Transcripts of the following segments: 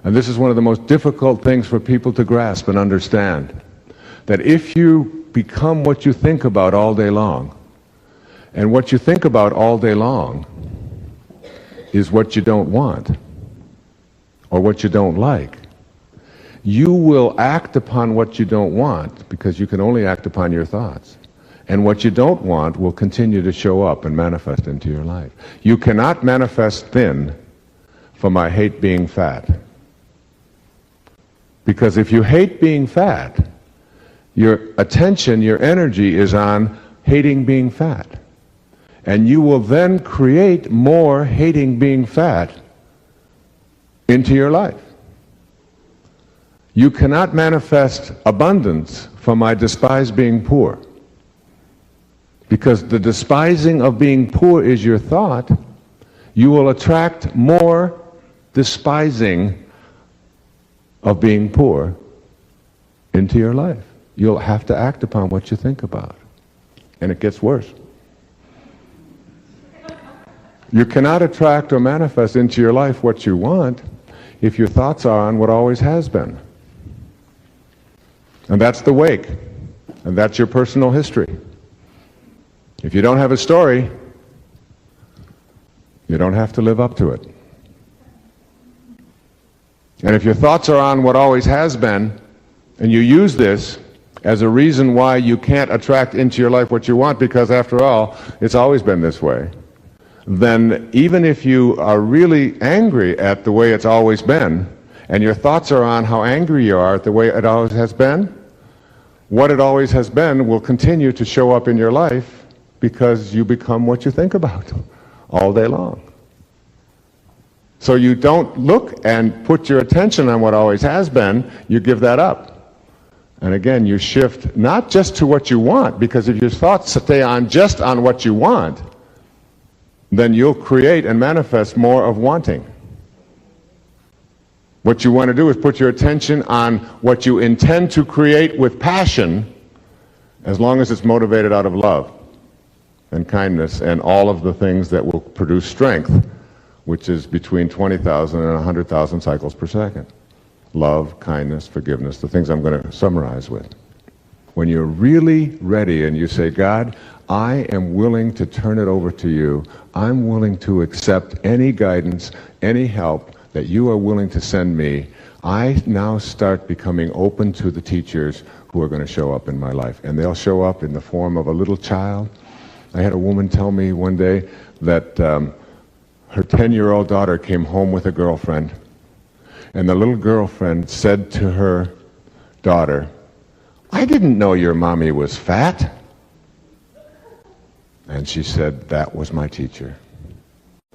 And this is one of the most difficult things for people to grasp and understand. That if you become what you think about all day long, and what you think about all day long is what you don't want, or what you don't like, you will act upon what you don't want, because you can only act upon your thoughts. And what you don't want will continue to show up and manifest into your life. You cannot manifest thin from I hate being fat. Because if you hate being fat, your attention, your energy is on hating being fat. And you will then create more hating being fat into your life. You cannot manifest abundance from I despise being poor. Because the despising of being poor is your thought, you will attract more despising of being poor into your life. You'll have to act upon what you think about. And it gets worse. You cannot attract or manifest into your life what you want if your thoughts are on what always has been. And that's the wake. And that's your personal history. If you don't have a story, you don't have to live up to it. And if your thoughts are on what always has been, and you use this as a reason why you can't attract into your life what you want, because after all, it's always been this way, then even if you are really angry at the way it's always been, and your thoughts are on how angry you are at the way it always has been, what it always has been will continue to show up in your life, because you become what you think about all day long. So you don't look and put your attention on what always has been, you give that up. And again, you shift not just to what you want, because if your thoughts stay on just on what you want, then you'll create and manifest more of wanting. What you want to do is put your attention on what you intend to create with passion, as long as it's motivated out of love and kindness and all of the things that will produce strength, which is between 20,000 and 100,000 cycles per second. Love, kindness, forgiveness, the things I'm going to summarize with. When you're really ready and you say, God, I am willing to turn it over to you. I'm willing to accept any guidance, any help that you are willing to send me. I now start becoming open to the teachers who are going to show up in my life. And they'll show up in the form of a little child. I had a woman tell me one day that her 10-year-old daughter came home with a girlfriend, and the little girlfriend said to her daughter, I didn't know your mommy was fat. And she said, that was my teacher.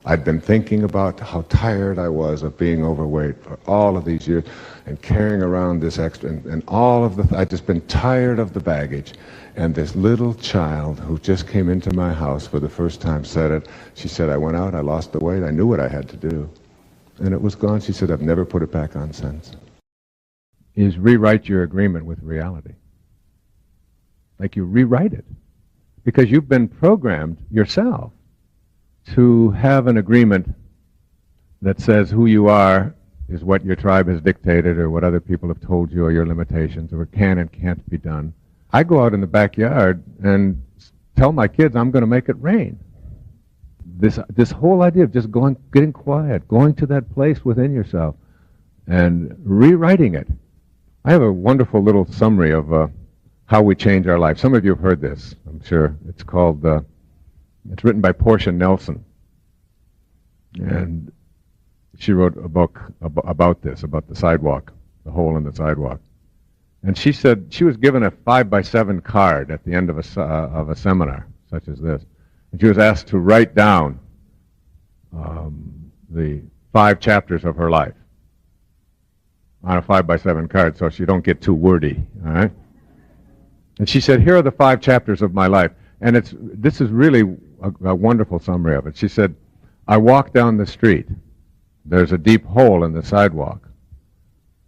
I'd been thinking about how tired I was of being overweight for all of these years and carrying around this extra, and all of the, I'd just been tired of the baggage. And this little child who just came into my house for the first time said it. She said, I went out, I lost the weight, I knew what I had to do. And it was gone. She said, I've never put it back on since. Is rewrite your agreement with reality. Like you rewrite it. Because you've been programmed yourself to have an agreement that says who you are is what your tribe has dictated, or what other people have told you, or your limitations, or what can and can't be done. I go out in the backyard and tell my kids I'm going to make it rain. This whole idea of just getting quiet, going to that place within yourself and rewriting it. I have a wonderful little summary of how we change our life. Some of you have heard this, I'm sure. It's called, it's written by Portia Nelson. And she wrote a book about this, about the sidewalk, the hole in the sidewalk. And she said she was given a 5x7 card at the end of a seminar, such as this. And she was asked to write down the 5 chapters of her life on a 5x7 card, so she don't get too wordy, all right? And she said, here are the 5 chapters of my life. And this is really a wonderful summary of it. She said, I walk down the street. There's a deep hole in the sidewalk.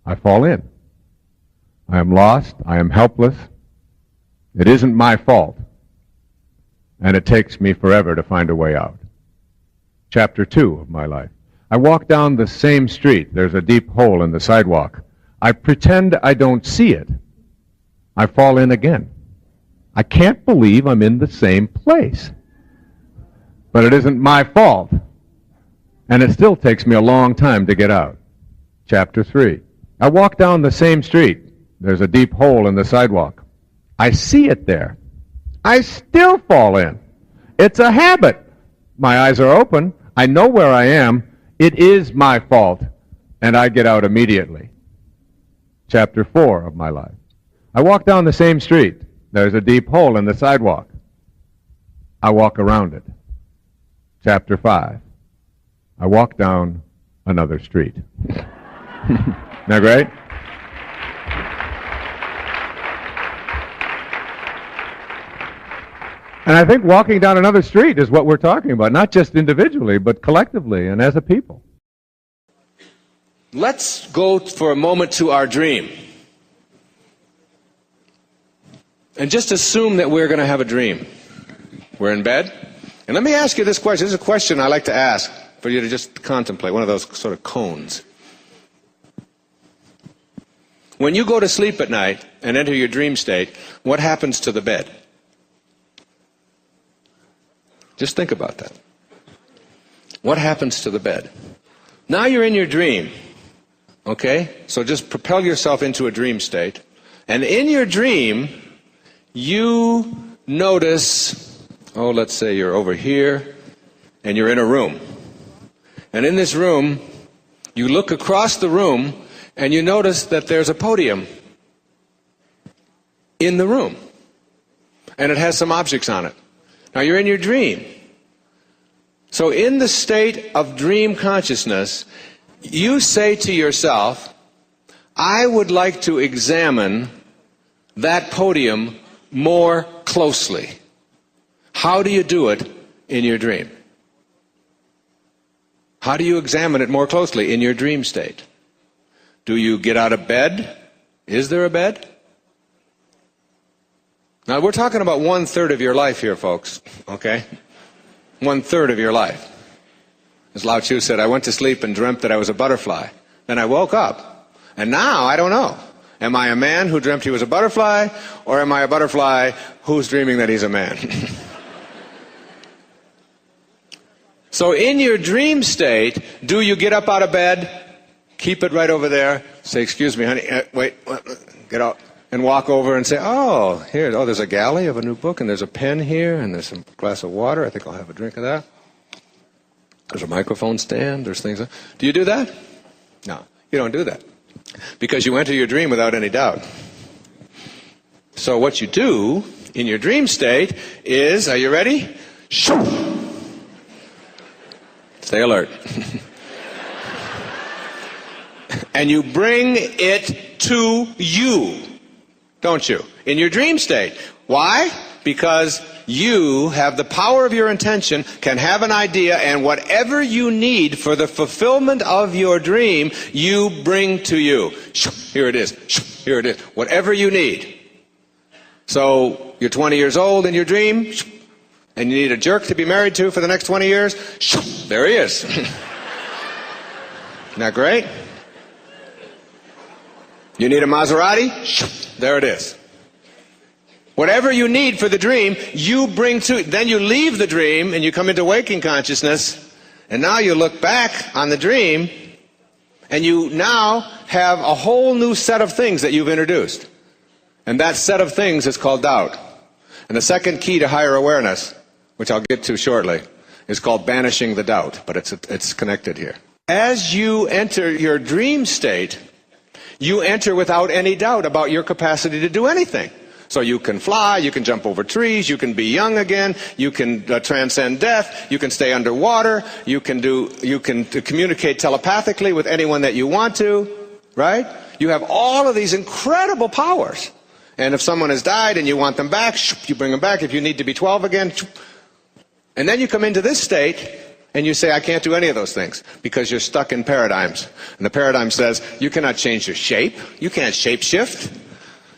I fall in. I am lost. I am helpless. It isn't my fault. And it takes me forever to find a way out. Chapter 2 of my life. I walk down the same street. There's a deep hole in the sidewalk. I pretend I don't see it. I fall in again. I can't believe I'm in the same place. But it isn't my fault. And it still takes me a long time to get out. Chapter 3. I walk down the same street. There's a deep hole in the sidewalk. I see it there. I still fall in. It's a habit. My eyes are open. I know where I am. It is my fault. And I get out immediately. Chapter 4 of my life. I walk down the same street. There's a deep hole in the sidewalk. I walk around it. Chapter 5. I walk down another street. Isn't that great? And I think walking down another street is what we're talking about, not just individually, but collectively and as a people. Let's go for a moment to our dream. And just assume that we're going to have a dream. We're in bed. And let me ask you this question. This is a question I like to ask for you to just contemplate, one of those sort of cones. When you go to sleep at night and enter your dream state, what happens to the bed? Just think about that. What happens to the bed? Now you're in your dream. Okay? So just propel yourself into a dream state. And in your dream, you notice, let's say you're over here and you're in a room. And in this room, you look across the room and you notice that there's a podium in the room. And it has some objects on it. Now you're in your dream. So in the state of dream consciousness, you say to yourself, I would like to examine that podium more closely. How do you do it in your dream? How do you examine it more closely in your dream state? Do you get out of bed? Is there a bed? Now we're talking about 1/3 of your life here, folks, okay? 1/3 of your life. As Lao Tzu said, I went to sleep and dreamt that I was a butterfly. Then I woke up, and now I don't know. Am I a man who dreamt he was a butterfly, or am I a butterfly who's dreaming that he's a man? So in your dream state, do you get up out of bed, keep it right over there, say, excuse me, honey, wait, get out, and walk over and say, there's a galley of a new book, and there's a pen here, and there's some glass of water, I think I'll have a drink of that. There's a microphone stand, there's things. Do you do that? No, you don't do that. Because you enter your dream without any doubt. So what you do in your dream state is, are you ready? Shoo! Stay alert. And you bring it to you, don't you? In your dream state. Why? Because you have the power of your intention, can have an idea, and whatever you need for the fulfillment of your dream, you bring to you. Here it is. Here it is. Whatever you need. So you're 20 years old in your dream, and you need a jerk to be married to for the next 20 years. There he is. Isn't that great? You need a Maserati? There it is. Whatever you need for the dream, you bring to. Then you leave the dream and you come into waking consciousness, and now you look back on the dream, and you now have a whole new set of things that you've introduced. And that set of things is called doubt. And the second key to higher awareness, which I'll get to shortly, is called banishing the doubt, but it's connected here. As you enter your dream state, you enter without any doubt about your capacity to do anything. So you can fly, you can jump over trees, you can be young again, you can transcend death, you can stay underwater, you can communicate telepathically with anyone that you want to, right? You have all of these incredible powers. And if someone has died and you want them back, you bring them back. If you need to be 12 again, and then you come into this state and you say, I can't do any of those things because you're stuck in paradigms. And the paradigm says, you cannot change your shape, you can't shape shift.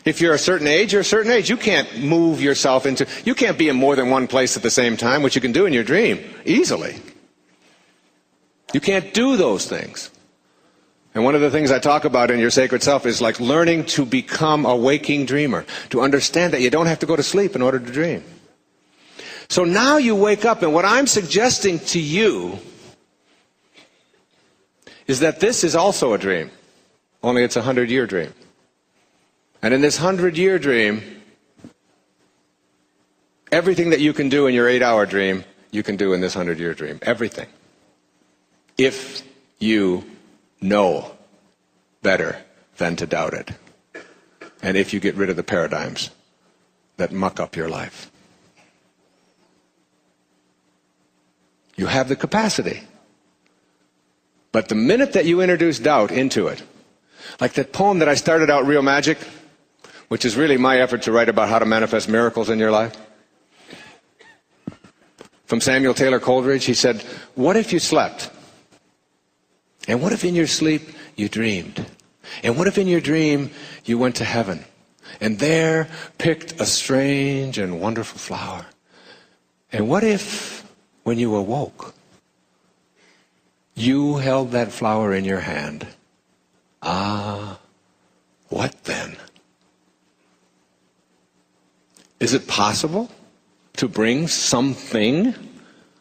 If you're a certain age, you're a certain age. You can't move yourself into, you can't be in more than one place at the same time, which you can do in your dream, easily. You can't do those things. And one of the things I talk about in Your Sacred Self is like learning to become a waking dreamer, to understand that you don't have to go to sleep in order to dream. So now you wake up, and what I'm suggesting to you is that this is also a dream, only it's a 100-year dream. And in this 100-year dream, everything that you can do in your 8-hour dream, you can do in this 100-year dream. Everything. If you know better than to doubt it. And if you get rid of the paradigms that muck up your life. You have the capacity. But the minute that you introduce doubt into it, like that poem that I started out, Real Magic, which is really my effort to write about how to manifest miracles in your life. From Samuel Taylor Coleridge, he said, what if you slept? And what if in your sleep you dreamed? And what if in your dream you went to heaven and there picked a strange and wonderful flower? And what if when you awoke you held that flower in your hand? Ah, what then? Is it possible to bring something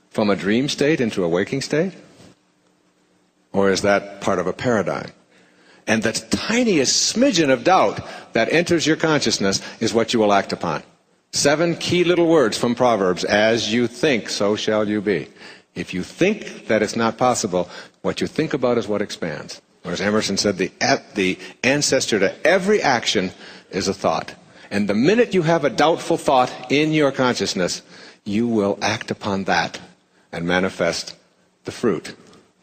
from a dream state into a waking state? Or is that part of a paradigm? And the tiniest smidgen of doubt that enters your consciousness is what you will act upon. 7 key little words from Proverbs. As you think, so shall you be. If you think that it's not possible, what you think about is what expands. Or as Emerson said, the ancestor to every action is a thought. And the minute you have a doubtful thought in your consciousness, you will act upon that and manifest the fruit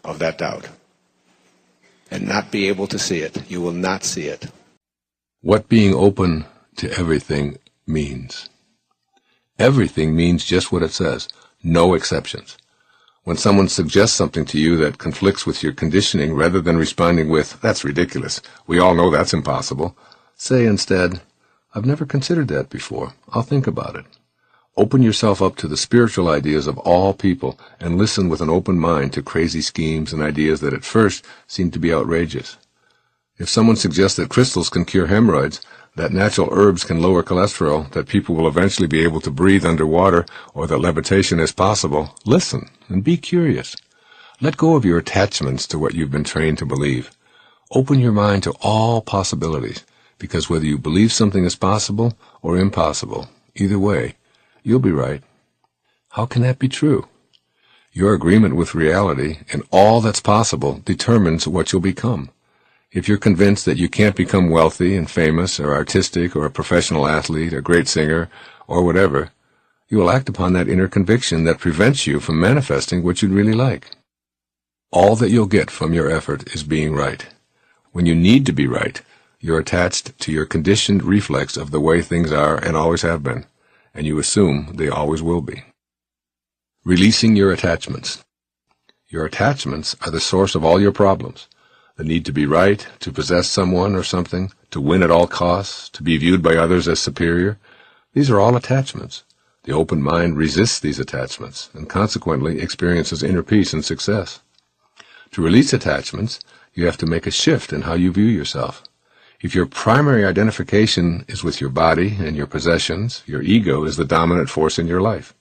of that doubt. And not be able to see it. You will not see it. What being open to everything means. Everything means just what it says. No exceptions. When someone suggests something to you that conflicts with your conditioning, rather than responding with, that's ridiculous, we all know that's impossible, say instead, I've never considered that before. I'll think about it. Open yourself up to the spiritual ideas of all people and listen with an open mind to crazy schemes and ideas that at first seem to be outrageous. If someone suggests that crystals can cure hemorrhoids, that natural herbs can lower cholesterol, that people will eventually be able to breathe underwater, or that levitation is possible, listen and be curious. Let go of your attachments to what you've been trained to believe. Open your mind to all possibilities, because whether you believe something is possible or impossible, either way, you'll be right. How can that be true? Your agreement with reality and all that's possible determines what you'll become. If you're convinced that you can't become wealthy and famous or artistic or a professional athlete, a great singer, or whatever, you will act upon that inner conviction that prevents you from manifesting what you'd really like. All that you'll get from your effort is being right. When you need to be right, you're attached to your conditioned reflex of the way things are and always have been, and you assume they always will be. Releasing your attachments. Your attachments are the source of all your problems. The need to be right, to possess someone or something, to win at all costs, to be viewed by others as superior. These are all attachments. The open mind resists these attachments and consequently experiences inner peace and success. To release attachments, you have to make a shift in how you view yourself. If your primary identification is with your body and your possessions, your ego is the dominant force in your life.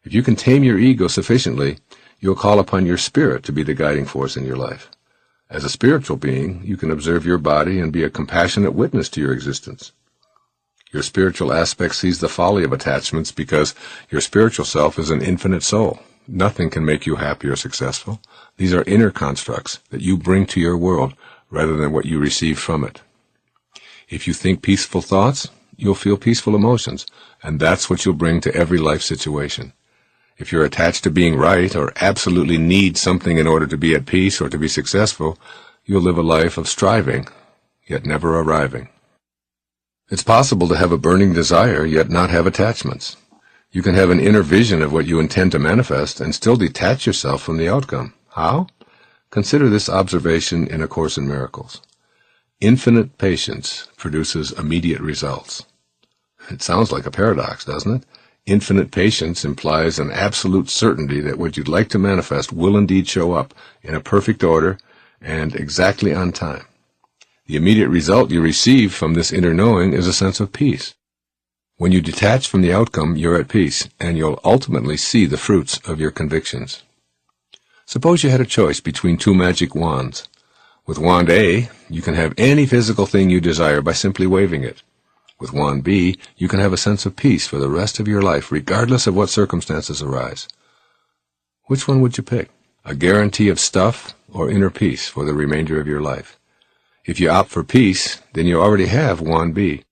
If you can tame your ego sufficiently, you'll call upon your spirit to be the guiding force in your life. As a spiritual being, you can observe your body and be a compassionate witness to your existence. Your spiritual aspect sees the folly of attachments because your spiritual self is an infinite soul. Nothing can make you happy or successful. These are inner constructs that you bring to your world rather than what you receive from it. If you think peaceful thoughts, you'll feel peaceful emotions, and that's what you'll bring to every life situation. If you're attached to being right or absolutely need something in order to be at peace or to be successful, you'll live a life of striving, yet never arriving. It's possible to have a burning desire, yet not have attachments. You can have an inner vision of what you intend to manifest and still detach yourself from the outcome. How? Consider this observation in A Course in Miracles. Infinite patience produces immediate results. It sounds like a paradox, doesn't it? Infinite patience implies an absolute certainty that what you'd like to manifest will indeed show up in a perfect order and exactly on time. The immediate result you receive from this inner knowing is a sense of peace. When you detach from the outcome, you're at peace, and you'll ultimately see the fruits of your convictions. Suppose you had a choice between two magic wands. With wand A, you can have any physical thing you desire by simply waving it. With wand B, you can have a sense of peace for the rest of your life, regardless of what circumstances arise. Which one would you pick? A guarantee of stuff or inner peace for the remainder of your life? If you opt for peace, then you already have wand B.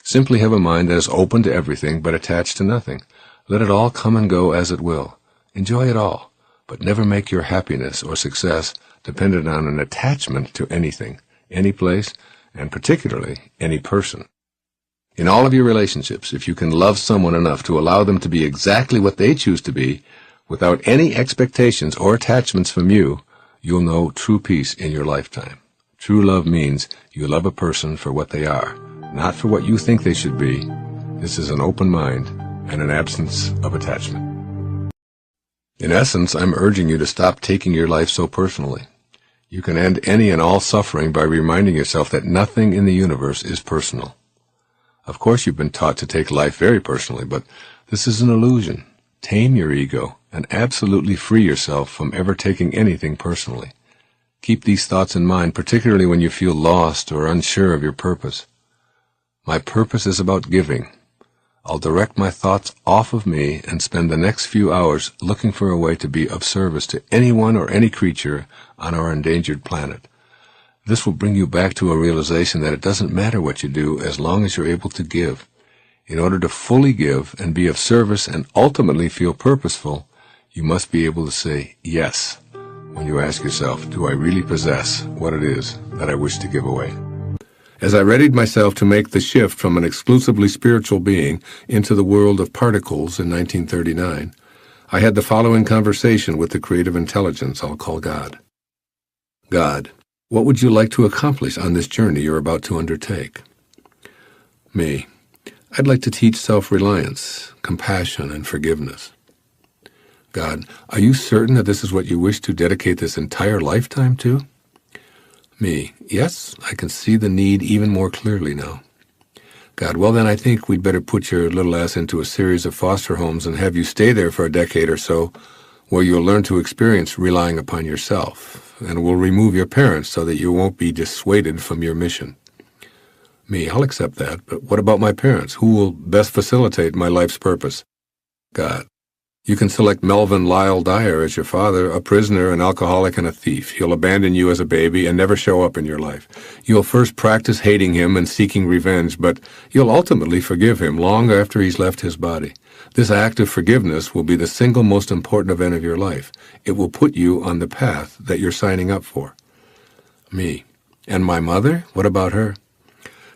Simply have a mind that is open to everything but attached to nothing. Let it all come and go as it will. Enjoy it all, but never make your happiness or success dependent on an attachment to anything, any place, and particularly any person. In all of your relationships, if you can love someone enough to allow them to be exactly what they choose to be, without any expectations or attachments from you, you'll know true peace in your lifetime. True love means you love a person for what they are, not for what you think they should be. This is an open mind and an absence of attachment. In essence, I'm urging you to stop taking your life so personally. You can end any and all suffering by reminding yourself that nothing in the universe is personal. Of course, you've been taught to take life very personally, but this is an illusion. Tame your ego and absolutely free yourself from ever taking anything personally. Keep these thoughts in mind, particularly when you feel lost or unsure of your purpose. My purpose is about giving. I'll direct my thoughts off of me and spend the next few hours looking for a way to be of service to anyone or any creature on our endangered planet. This will bring you back to a realization that it doesn't matter what you do as long as you're able to give. In order to fully give and be of service and ultimately feel purposeful, you must be able to say yes when you ask yourself, do I really possess what it is that I wish to give away? As I readied myself to make the shift from an exclusively spiritual being into the world of particles in 1939, I had the following conversation with the creative intelligence I'll call God. God, what would you like to accomplish on this journey you're about to undertake? Me, I'd like to teach self-reliance, compassion, and forgiveness. God, are you certain that this is what you wish to dedicate this entire lifetime to? Me, yes, I can see the need even more clearly now. God, well then I think we'd better put your little ass into a series of foster homes and have you stay there for a decade or so, where you'll learn to experience relying upon yourself, and we'll remove your parents so that you won't be dissuaded from your mission. Me, I'll accept that, but what about my parents? Who will best facilitate my life's purpose? God, you can select Melvin Lyle Dyer as your father, a prisoner, an alcoholic, and a thief. He'll abandon you as a baby and never show up in your life. You'll first practice hating him and seeking revenge, but you'll ultimately forgive him long after he's left his body. This act of forgiveness will be the single most important event of your life. It will put you on the path that you're signing up for. Me. And my mother? What about her?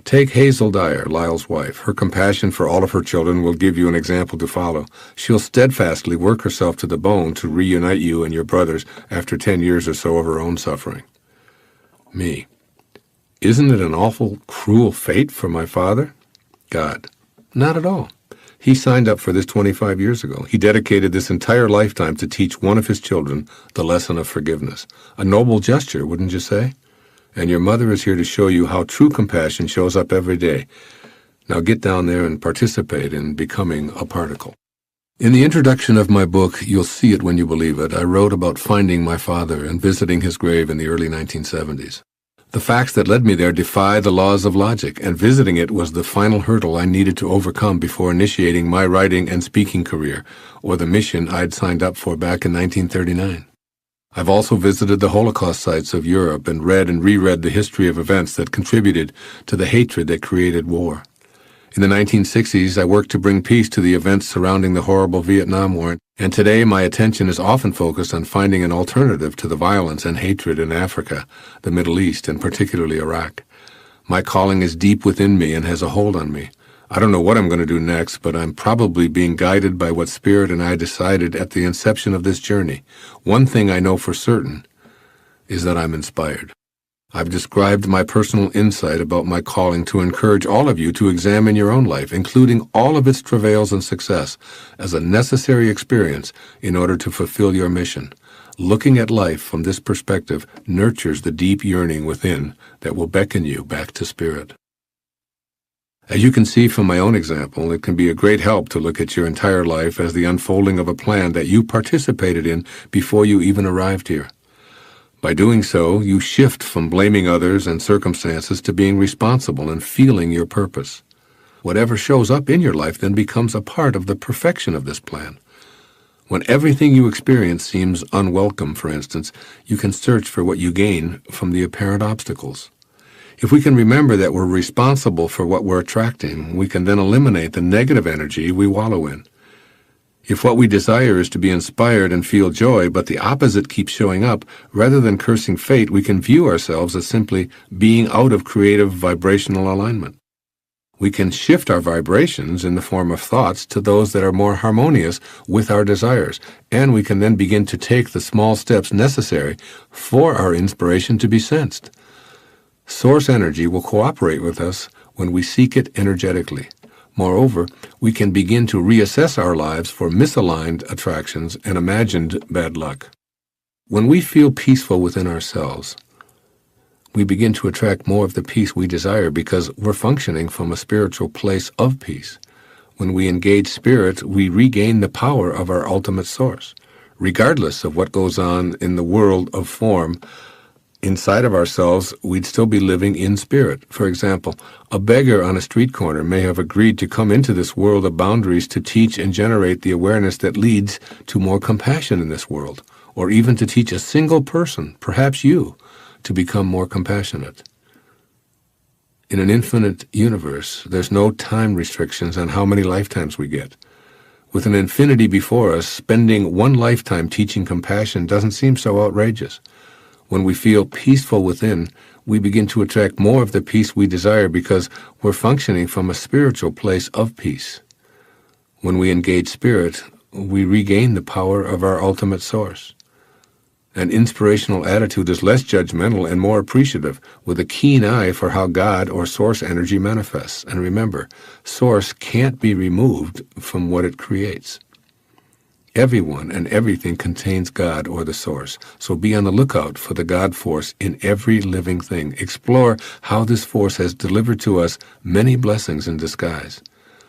Take Hazel Dyer, Lyle's wife. Her compassion for all of her children will give you an example to follow. She'll steadfastly work herself to the bone to reunite you and your brothers after 10 years or so of her own suffering. Me. Isn't it an awful, cruel fate for my father? God. Not at all. He signed up for this 25 years ago. He dedicated this entire lifetime to teach one of his children the lesson of forgiveness. A noble gesture, wouldn't you say? And your mother is here to show you how true compassion shows up every day. Now get down there and participate in becoming a particle. In the introduction of my book, You'll See It When You Believe It, I wrote about finding my father and visiting his grave in the early 1970s. The facts that led me there defy the laws of logic, and visiting it was the final hurdle I needed to overcome before initiating my writing and speaking career, or the mission I'd signed up for back in 1939. I've also visited the Holocaust sites of Europe and read and reread the history of events that contributed to the hatred that created war. In the 1960s, I worked to bring peace to the events surrounding the horrible Vietnam War, and today my attention is often focused on finding an alternative to the violence and hatred in Africa, the Middle East, and particularly Iraq. My calling is deep within me and has a hold on me. I don't know what I'm going to do next, but I'm probably being guided by what Spirit and I decided at the inception of this journey. One thing I know for certain is that I'm inspired. I've described my personal insight about my calling to encourage all of you to examine your own life, including all of its travails and success, as a necessary experience in order to fulfill your mission. Looking at life from this perspective nurtures the deep yearning within that will beckon you back to spirit. As you can see from my own example, it can be a great help to look at your entire life as the unfolding of a plan that you participated in before you even arrived here. By doing so, you shift from blaming others and circumstances to being responsible and feeling your purpose. Whatever shows up in your life then becomes a part of the perfection of this plan. When everything you experience seems unwelcome, for instance, you can search for what you gain from the apparent obstacles. If we can remember that we're responsible for what we're attracting, we can then eliminate the negative energy we wallow in. If what we desire is to be inspired and feel joy, but the opposite keeps showing up, rather than cursing fate, we can view ourselves as simply being out of creative vibrational alignment. We can shift our vibrations in the form of thoughts to those that are more harmonious with our desires, and we can then begin to take the small steps necessary for our inspiration to be sensed. Source energy will cooperate with us when we seek it energetically. Moreover, we can begin to reassess our lives for misaligned attractions and imagined bad luck. When we feel peaceful within ourselves, we begin to attract more of the peace we desire because we're functioning from a spiritual place of peace. When we engage spirit, we regain the power of our ultimate source. Regardless of what goes on in the world of form, inside of ourselves, we'd still be living in spirit. For example, a beggar on a street corner may have agreed to come into this world of boundaries to teach and generate the awareness that leads to more compassion in this world, or even to teach a single person, perhaps you, to become more compassionate. In an infinite universe, there's no time restrictions on how many lifetimes we get. With an infinity before us, spending one lifetime teaching compassion doesn't seem so outrageous. When we feel peaceful within, we begin to attract more of the peace we desire because we're functioning from a spiritual place of peace. When we engage spirit, we regain the power of our ultimate source. An inspirational attitude is less judgmental and more appreciative, with a keen eye for how God or source energy manifests. And remember, source can't be removed from what it creates. Everyone and everything contains God or the source, so be on the lookout for the God force in every living thing. Explore how this force has delivered to us many blessings in disguise.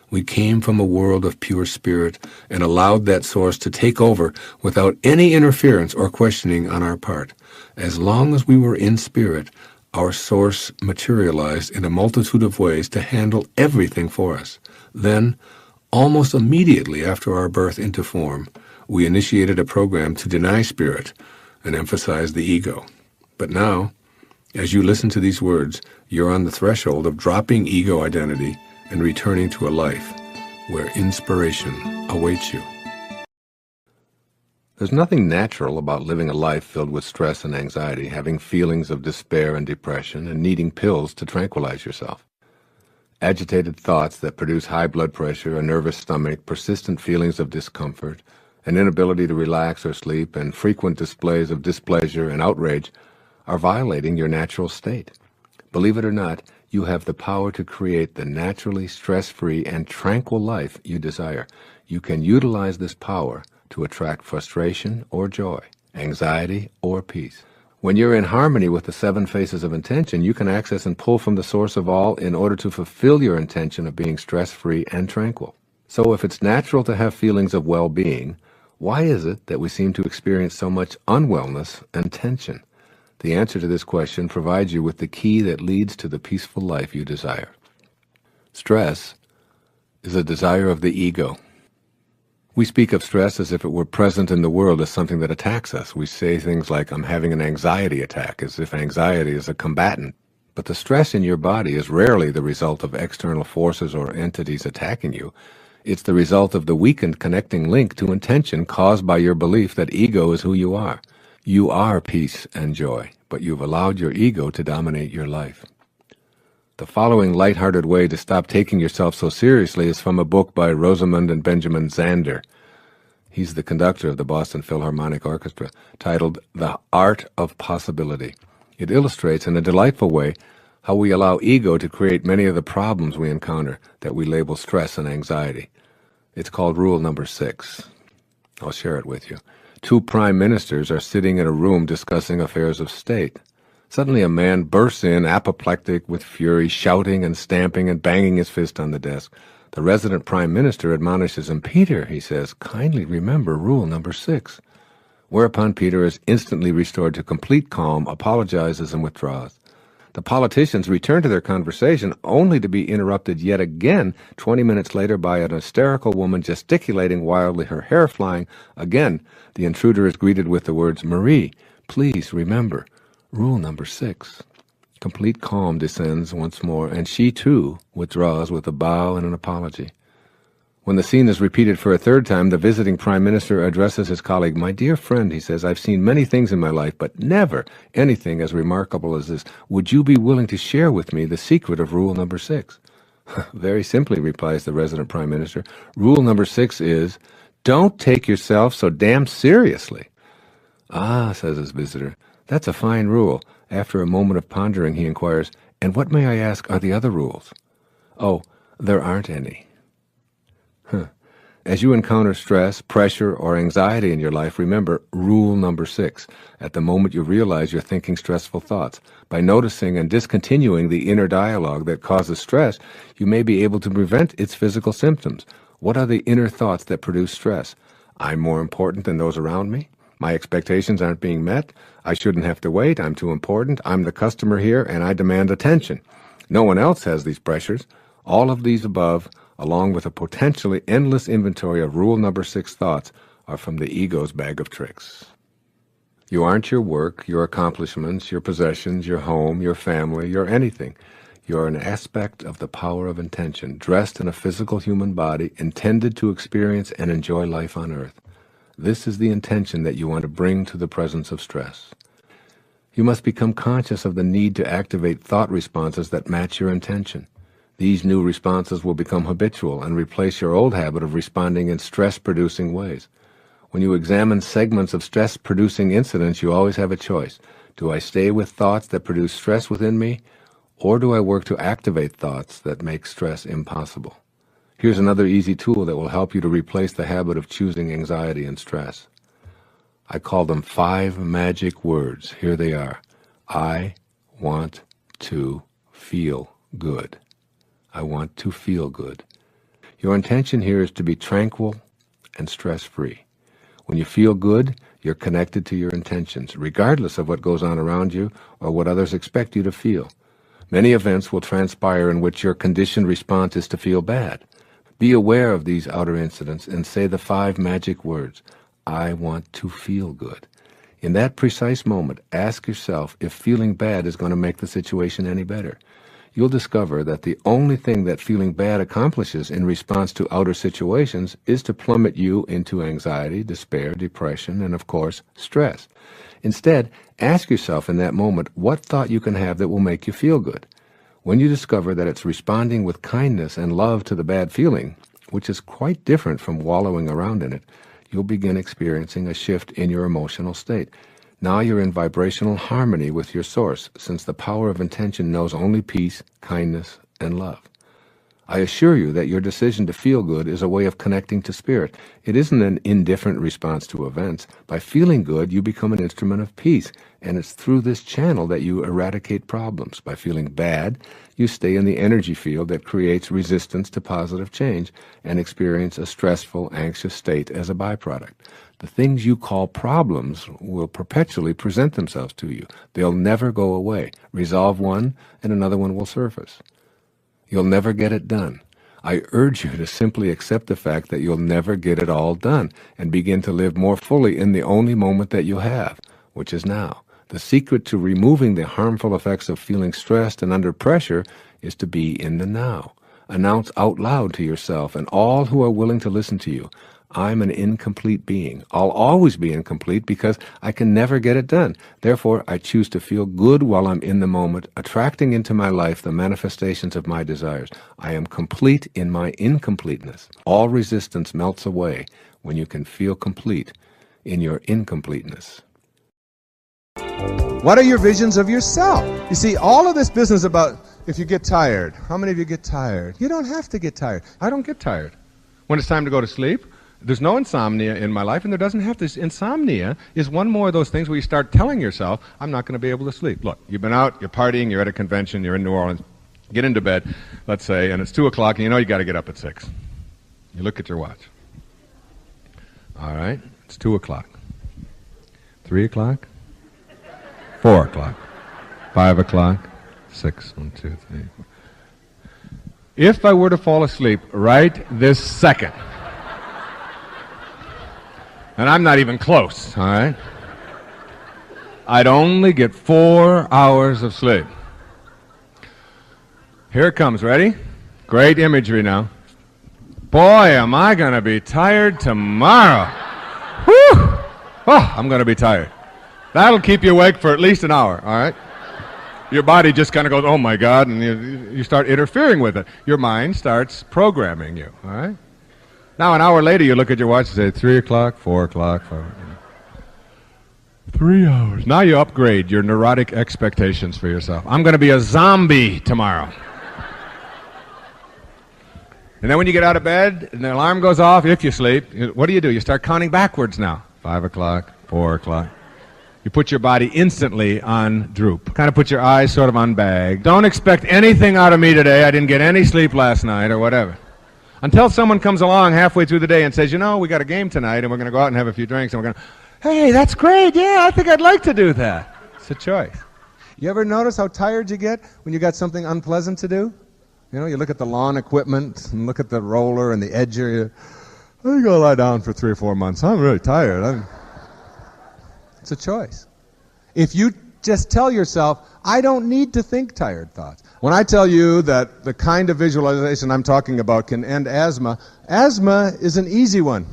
We came from a world of pure spirit and allowed that source to take over without any interference or questioning on our part. As long as we were in spirit, our source materialized in a multitude of ways to handle everything for us. Then, almost immediately after our birth into form, we initiated a program to deny spirit and emphasize the ego. But now, as you listen to these words, you're on the threshold of dropping ego identity and returning to a life where inspiration awaits you. There's nothing natural about living a life filled with stress and anxiety, having feelings of despair and depression, and needing pills to tranquilize yourself. Agitated thoughts that produce high blood pressure, a nervous stomach, persistent feelings of discomfort, an inability to relax or sleep, and frequent displays of displeasure and outrage are violating your natural state. Believe it or not, you have the power to create the naturally stress-free and tranquil life you desire. You can utilize this power to attract frustration or joy, anxiety or peace. When you're in harmony with the 7 faces of intention, you can access and pull from the source of all in order to fulfill your intention of being stress-free and tranquil. So if it's natural to have feelings of well-being, why is it that we seem to experience so much unwellness and tension? The answer to this question provides you with the key that leads to the peaceful life you desire. Stress is a desire of the ego. We speak of stress as if it were present in the world as something that attacks us. We say things like, I'm having an anxiety attack, as if anxiety is a combatant. But the stress in your body is rarely the result of external forces or entities attacking you. It's the result of the weakened connecting link to intention caused by your belief that ego is who you are. You are peace and joy, but you've allowed your ego to dominate your life. The following lighthearted way to stop taking yourself so seriously is from a book by Rosamund and Benjamin Zander. He's the conductor of the Boston Philharmonic Orchestra, titled The Art of Possibility. It illustrates in a delightful way how we allow ego to create many of the problems we encounter that we label stress and anxiety. It's called rule number 6. I'll share it with you. 2 prime ministers are sitting in a room discussing affairs of state. Suddenly a man bursts in, apoplectic with fury, shouting and stamping and banging his fist on the desk. The resident prime minister admonishes him. "Peter," he says, "kindly remember rule number 6. Whereupon Peter is instantly restored to complete calm, apologizes, and withdraws. The politicians return to their conversation only to be interrupted yet again 20 minutes later by an hysterical woman gesticulating wildly, her hair flying. Again, the intruder is greeted with the words, "Marie, please remember rule number 6. Complete calm descends once more, and she, too, withdraws with a bow and an apology. When the scene is repeated for a third time, the visiting prime minister addresses his colleague. "My dear friend," he says, "I've seen many things in my life, but never anything as remarkable as this. Would you be willing to share with me the secret of rule number 6? "Very simply," replies the resident prime minister. "Rule number 6 is, don't take yourself so damn seriously." "Ah," says his visitor, "that's a fine rule." After a moment of pondering, he inquires, "And what, may I ask, are the other rules?" "Oh, there aren't any." As you encounter stress, pressure, or anxiety in your life, remember rule number 6. At the moment you realize you're thinking stressful thoughts. By noticing and discontinuing the inner dialogue that causes stress, you may be able to prevent its physical symptoms. What are the inner thoughts that produce stress? I'm more important than those around me. My expectations aren't being met. I shouldn't have to wait. I'm too important. I'm the customer here, and I demand attention. No one else has these pressures. All of these above, along with a potentially endless inventory of rule number 6 thoughts, are from the ego's bag of tricks. You aren't your work, your accomplishments, your possessions, your home, your family, your anything. You're an aspect of the power of intention, dressed in a physical human body, intended to experience and enjoy life on earth. This is the intention that you want to bring to the presence of stress. You must become conscious of the need to activate thought responses that match your intention. These new responses will become habitual and replace your old habit of responding in stress-producing ways. When you examine segments of stress-producing incidents, you always have a choice. Do I stay with thoughts that produce stress within me, or do I work to activate thoughts that make stress impossible? Here's another easy tool that will help you to replace the habit of choosing anxiety and stress. I call them 5 magic words. Here they are. I want to feel good. I want to feel good. Your intention here is to be tranquil and stress-free. When you feel good, you're connected to your intentions, regardless of what goes on around you or what others expect you to feel. Many events will transpire in which your conditioned response is to feel bad. Be aware of these outer incidents and say the 5 magic words. I want to feel good. In that precise moment, ask yourself if feeling bad is going to make the situation any better. You'll discover that the only thing that feeling bad accomplishes in response to outer situations is to plummet you into anxiety, despair, depression, and, of course, stress. Instead, ask yourself in that moment what thought you can have that will make you feel good. When you discover that it's responding with kindness and love to the bad feeling, which is quite different from wallowing around in it, you'll begin experiencing a shift in your emotional state. Now you're in vibrational harmony with your source, since the power of intention knows only peace, kindness, and love. I assure you that your decision to feel good is a way of connecting to spirit. It isn't an indifferent response to events. By feeling good, you become an instrument of peace, and it's through this channel that you eradicate problems. By feeling bad, you stay in the energy field that creates resistance to positive change and experience a stressful, anxious state as a byproduct. The things you call problems will perpetually present themselves to you. They'll never go away. Resolve one, and another one will surface. You'll never get it done. I urge you to simply accept the fact that you'll never get it all done and begin to live more fully in the only moment that you have, which is now. The secret to removing the harmful effects of feeling stressed and under pressure is to be in the now. Announce out loud to yourself and all who are willing to listen to you, I'm an incomplete being. I'll always be incomplete because I can never get it done. Therefore, I choose to feel good while I'm in the moment, attracting into my life the manifestations of my desires. I am complete in my incompleteness. All resistance melts away when you can feel complete in your incompleteness. What are your visions of yourself? You see, all of this business about if you get tired, how many of you get tired? You don't have to get tired. I don't get tired. When it's time to go to sleep, there's no insomnia in my life, and there doesn't have to. Insomnia is one more of those things where you start telling yourself, I'm not going to be able to sleep. Look, you've been out, you're partying, you're at a convention, you're in New Orleans, get into bed, let's say, and it's 2 o'clock, and you know you got to get up at 6. You look at your watch. All right, it's 2 o'clock. 3 o'clock? 4 o'clock, 5 o'clock, 6, 1, 2, 3, 4. If I were to fall asleep right this second, and I'm not even close, all right, I'd only get 4 hours of sleep. Here it comes, ready? Great imagery now. Boy, am I going to be tired tomorrow. Whew! Oh, I'm going to be tired. That'll keep you awake for at least an hour, all right? Your body just kind of goes, oh, my God, and you start interfering with it. Your mind starts programming you, all right? Now, an hour later, you look at your watch and say, 3 o'clock, 4 o'clock, 5 o'clock. 3 hours. Now you upgrade your neurotic expectations for yourself. I'm going to be a zombie tomorrow. And then when you get out of bed and the alarm goes off, if you sleep, what do? You start counting backwards now. 5 o'clock, 4 o'clock. You put your body instantly on droop. Kind of put your eyes sort of on bag. Don't expect anything out of me today. I didn't get any sleep last night or whatever. Until someone comes along halfway through the day and says, you know, we got a game tonight and we're going to go out and have a few drinks and we're going to, hey, that's great. Yeah, I think I'd like to do that. It's a choice. You ever notice how tired you get when you got something unpleasant to do? You know, you look at the lawn equipment and look at the roller and the edger. I think I'll lie down for 3 or 4 months. I'm really tired. It's a choice. If you just tell yourself, I don't need to think tired thoughts. When I tell you that the kind of visualization I'm talking about can end asthma, asthma is an easy one.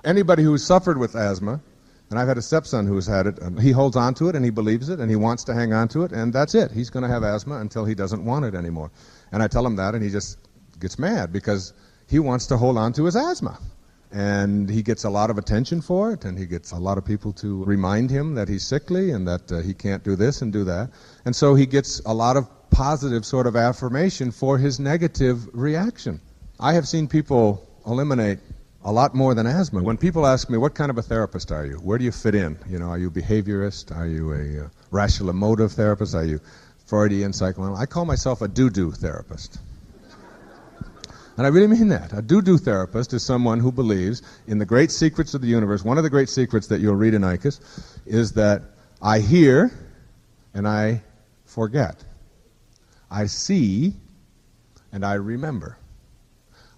Anybody who's suffered with asthma, and I've had a stepson who's had it, he holds on to it and he believes it and he wants to hang on to it, and that's it. He's going to have asthma until he doesn't want it anymore. And I tell him that and he just gets mad because he wants to hold on to his asthma. And he gets a lot of attention for it, and he gets a lot of people to remind him that he's sickly and that he can't do this and do that. And so he gets a lot of positive sort of affirmation for his negative reaction. I have seen people eliminate a lot more than asthma. When people ask me, what kind of a therapist are you? Where do you fit in? You know, are you a behaviorist? Are you a rational emotive therapist? Are you Freudian psychoanalyst? I call myself a do-do therapist. And I really mean that. A do-do therapist is someone who believes in the great secrets of the universe. One of the great secrets that you'll read in Icus is that I hear and I forget. I see and I remember.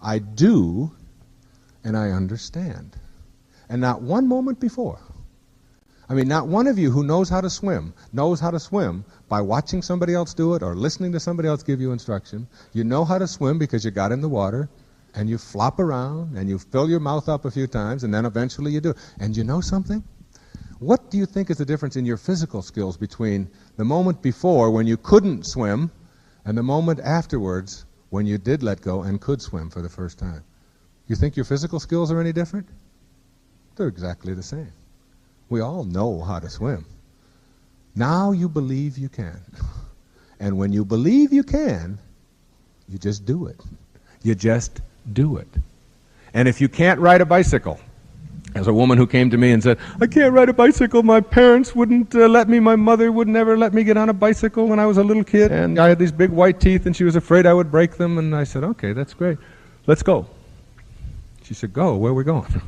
I do and I understand. And not one moment before. I mean, not one of you who knows how to swim by watching somebody else do it or listening to somebody else give you instruction. You know how to swim because you got in the water and you flop around and you fill your mouth up a few times and then eventually you do it. And you know something? What do you think is the difference in your physical skills between the moment before when you couldn't swim and the moment afterwards when you did let go and could swim for the first time? You think your physical skills are any different? They're exactly the same. We all know how to swim. Now you believe you can. And when you believe you can, you just do it. You just do it. And if you can't ride a bicycle, there's a woman who came to me and said, I can't ride a bicycle. My parents wouldn't let me. My mother would never let me get on a bicycle when I was a little kid. And I had these big white teeth and she was afraid I would break them. And I said, okay, that's great. Let's go. She said, go? Where are we going?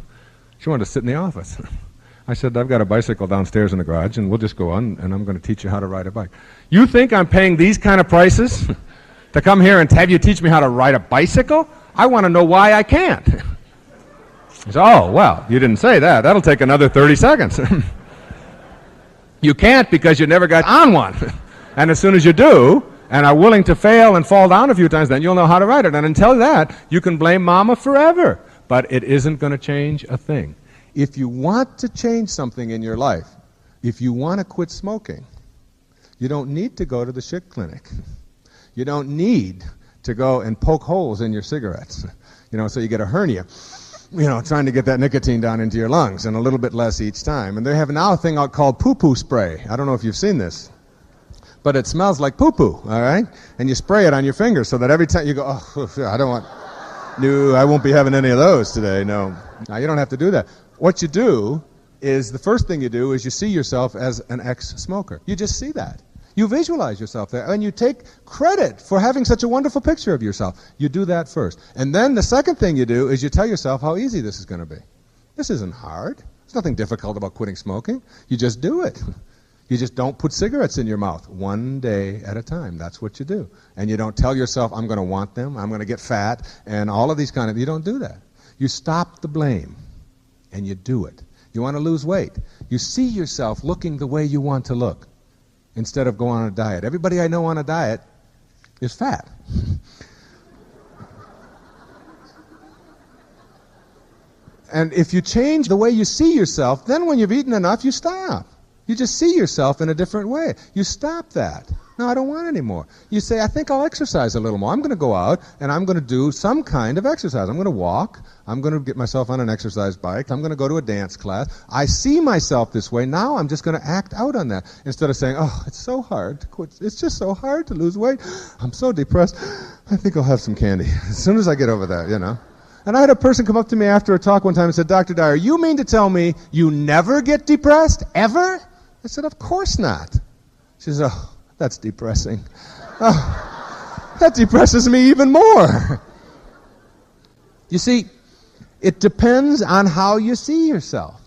She wanted to sit in the office. I said, I've got a bicycle downstairs in the garage, and we'll just go on, and I'm going to teach you how to ride a bike. You think I'm paying these kind of prices to come here and have you teach me how to ride a bicycle? I want to know why I can't. He said, oh, well, you didn't say that. That'll take another 30 seconds. You can't because you never got on one. And as soon as you do, and are willing to fail and fall down a few times, then you'll know how to ride it. And until that, you can blame mama forever. But it isn't going to change a thing. If you want to change something in your life, if you want to quit smoking, you don't need to go to the SHIC clinic. You don't need to go and poke holes in your cigarettes, so you get a hernia. trying to get that nicotine down into your lungs, and a little bit less each time. And they have now a thing out called poo-poo spray. I don't know if you've seen this, but it smells like poo-poo, all right? And you spray it on your fingers so that every time you go, oh, no, I won't be having any of those today, no. Now, you don't have to do that. What you do is, the first thing you do is you see yourself as an ex-smoker. You just see that. You visualize yourself there, and you take credit for having such a wonderful picture of yourself. You do that first. And then the second thing you do is you tell yourself how easy this is going to be. This isn't hard. There's nothing difficult about quitting smoking. You just do it. You just don't put cigarettes in your mouth, one day at a time. That's what you do. And you don't tell yourself, I'm going to want them, I'm going to get fat, and all of these you don't do that. You stop the blame, and you do it. You want to lose weight. You see yourself looking the way you want to look, instead of going on a diet. Everybody I know on a diet is fat. And if you change the way you see yourself, then when you've eaten enough, you stop. You just see yourself in a different way. You stop that. No, I don't want any more. You say, I think I'll exercise a little more. I'm going to go out and I'm going to do some kind of exercise. I'm going to walk. I'm going to get myself on an exercise bike. I'm going to go to a dance class. I see myself this way. Now I'm just going to act out on that instead of saying, oh, it's so hard to quit. It's just so hard to lose weight. I'm so depressed. I think I'll have some candy as soon as I get over that, And I had a person come up to me after a talk one time and said, Dr. Dyer, you mean to tell me you never get depressed, ever? I said, of course not. She says, oh, that's depressing. Oh, that depresses me even more. You see, it depends on how you see yourself.